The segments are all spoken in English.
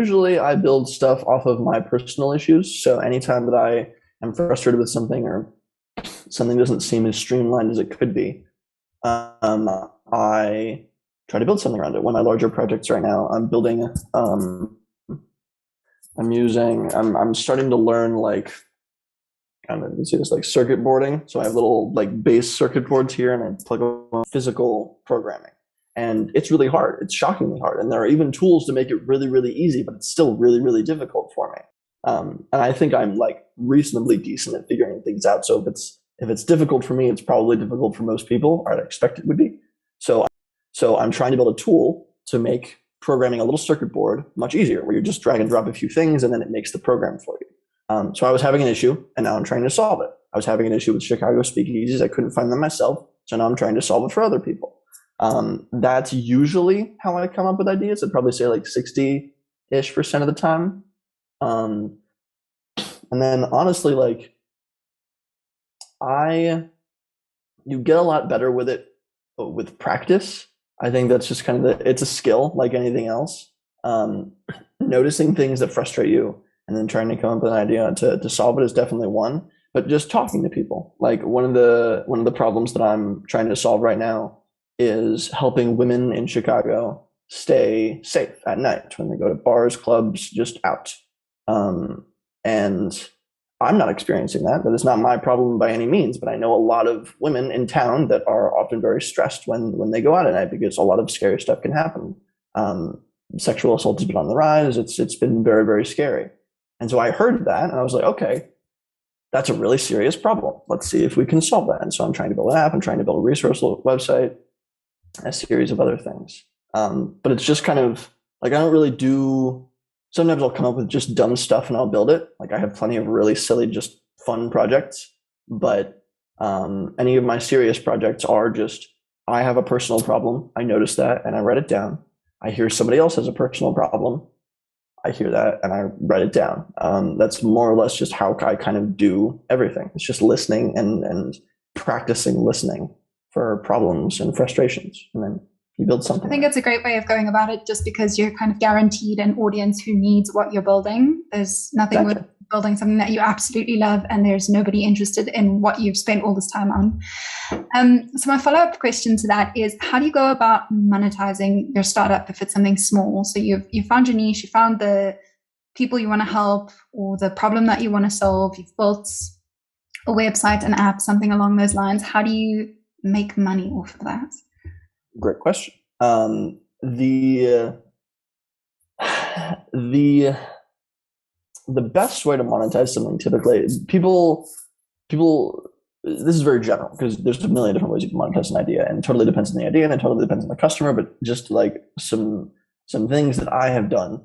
usually I build stuff off of my personal issues. So anytime that I am frustrated with something or something doesn't seem as streamlined as it could be, I try to build something around it. One of my larger projects right now, I'm building, I'm starting to learn like kind of see this like circuit boarding. So I have little like base circuit boards here and I plug on physical programming. And it's really hard. It's shockingly hard. And there are even tools to make it really, really easy, but it's still really, really difficult for me. And I think I'm like reasonably decent at figuring things out. So if it's difficult for me, it's probably difficult for most people, or I'd expect it would be. So I'm trying to build a tool to make programming a little circuit board much easier, where you just drag and drop a few things and then it makes the program for you. So I was having an issue and now I'm trying to solve it. I was having an issue with Chicago speakeasies. I couldn't find them myself. So now I'm trying to solve it for other people. That's usually how I come up with ideas. I'd probably say like 60-ish% of the time. And then honestly, like you get a lot better with it with practice. I think that's just kind of it's a skill like anything else. Noticing things that frustrate you and then trying to come up with an idea to solve it is definitely one. But just talking to people, like one of the problems that I'm trying to solve right now is helping women in Chicago stay safe at night when they go to bars, clubs, just out. And I'm not experiencing that. That is not my problem by any means, but I know a lot of women in town that are often very stressed when they go out at night because a lot of scary stuff can happen. Sexual assault has been on the rise. It's been very, very scary. And so I heard that and I was like, okay, that's a really serious problem. Let's see if we can solve that. And so I'm trying to build an app. I'm trying to build a resource website, a series of other things. But it's just kind of like, I don't really do, sometimes I'll come up with just dumb stuff and I'll build it. Like I have plenty of really silly, just fun projects, but any of my serious projects are just, I have a personal problem. I notice that and I write it down. I hear somebody else has a personal problem. I hear that and I write it down. That's more or less just how I kind of do everything. It's just listening and practicing listening for problems and frustrations. And then you build something. I think it's a great way of going about it just because you're kind of guaranteed an audience who needs what you're building. There's nothing with building something that you absolutely love and there's nobody interested in what you've spent all this time on. So my follow-up question to that is, how do you go about monetizing your startup if it's something small? So you've found your niche, you found the people you want to help or the problem that you want to solve, you've built a website, an app, something along those lines. How do you make money off of that? Great question. The best way to monetize something typically, people, this is very general because there's a million different ways you can monetize an idea and it totally depends on the idea and it totally depends on the customer, but just like some things that I have done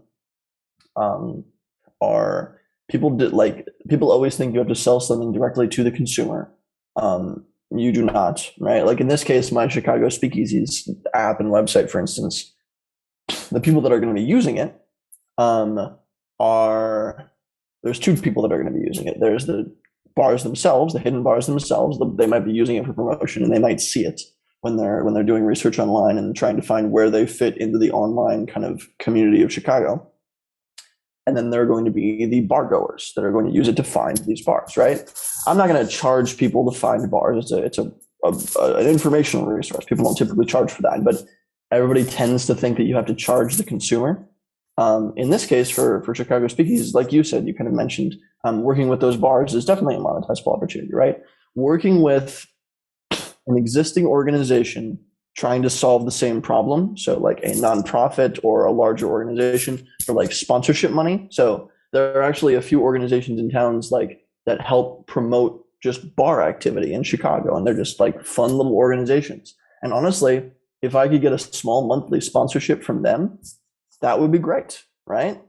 are people always think you have to sell something directly to the consumer. You do not, right? Like in this case, my Chicago Speakeasies app and website, for instance, the people that are going to be using it there's two people that are going to be using it. There's the bars themselves, the hidden bars themselves. They might be using it for promotion and they might see it when they're doing research online and trying to find where they fit into the online kind of community of Chicago. And then there are going to be the bar goers that are going to use it to find these bars, right? I'm not going to charge people to find bars. It's an informational resource. People don't typically charge for that, but everybody tends to think that you have to charge the consumer. In this case, for Chicago Speakeasies, like you said, you kind of mentioned, working with those bars is definitely a monetizable opportunity, right? Working with an existing organization trying to solve the same problem. So like a nonprofit or a larger organization for like sponsorship money. So there are actually a few organizations in towns like that help promote just bar activity in Chicago. And they're just like fun little organizations. And honestly, if I could get a small monthly sponsorship from them, that would be great, right?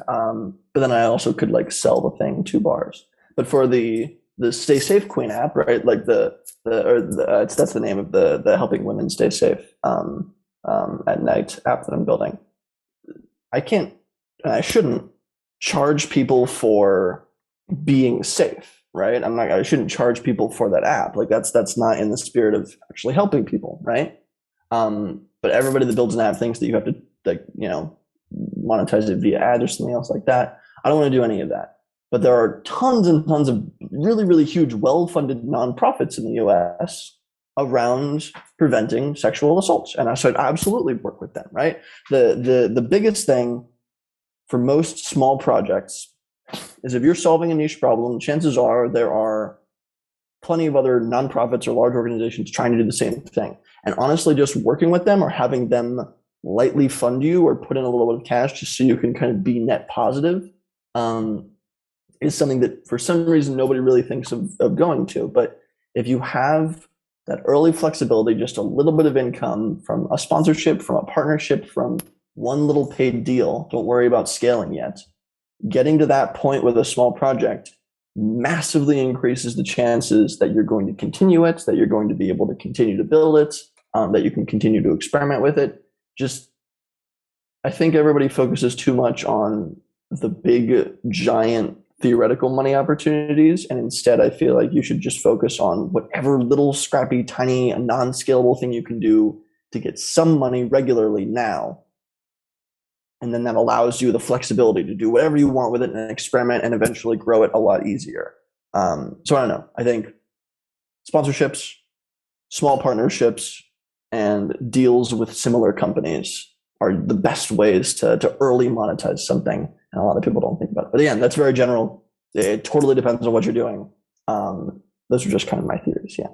But then I also could like sell the thing to bars. But for the Stay Safe Queen app, right? Like that's the name of the helping women stay safe at night app that I'm building. I can't and I shouldn't charge people for being safe, right? I shouldn't charge people for that app. Like that's not in the spirit of actually helping people, right? But everybody that builds an app thinks that you have to monetize it via ads or something else like that. I don't want to do any of that. But there are tons and tons of really, really huge, well-funded nonprofits in the US around preventing sexual assaults. And I said, absolutely work with them, right? The biggest thing for most small projects is if you're solving a niche problem, chances are there are plenty of other nonprofits or large organizations trying to do the same thing. And honestly, just working with them or having them lightly fund you or put in a little bit of cash just so you can kind of be net positive is something that for some reason nobody really thinks of going to. But if you have that early flexibility, just a little bit of income from a sponsorship, from a partnership, from one little paid deal, don't worry about scaling yet. Getting to that point with a small project massively increases the chances that you're going to continue it, that you're going to be able to continue to build it, that you can continue to experiment with it. Just, I think everybody focuses too much on the big, giant theoretical money opportunities. And instead, I feel like you should just focus on whatever little scrappy, tiny, non-scalable thing you can do to get some money regularly now. And then that allows you the flexibility to do whatever you want with it and experiment and eventually grow it a lot easier. So I don't know. I think sponsorships, small partnerships, and deals with similar companies are the best ways to early monetize something. And a lot of people don't think about it. But again, that's very general. It totally depends on what you're doing. Those are just kind of my theories. Yeah.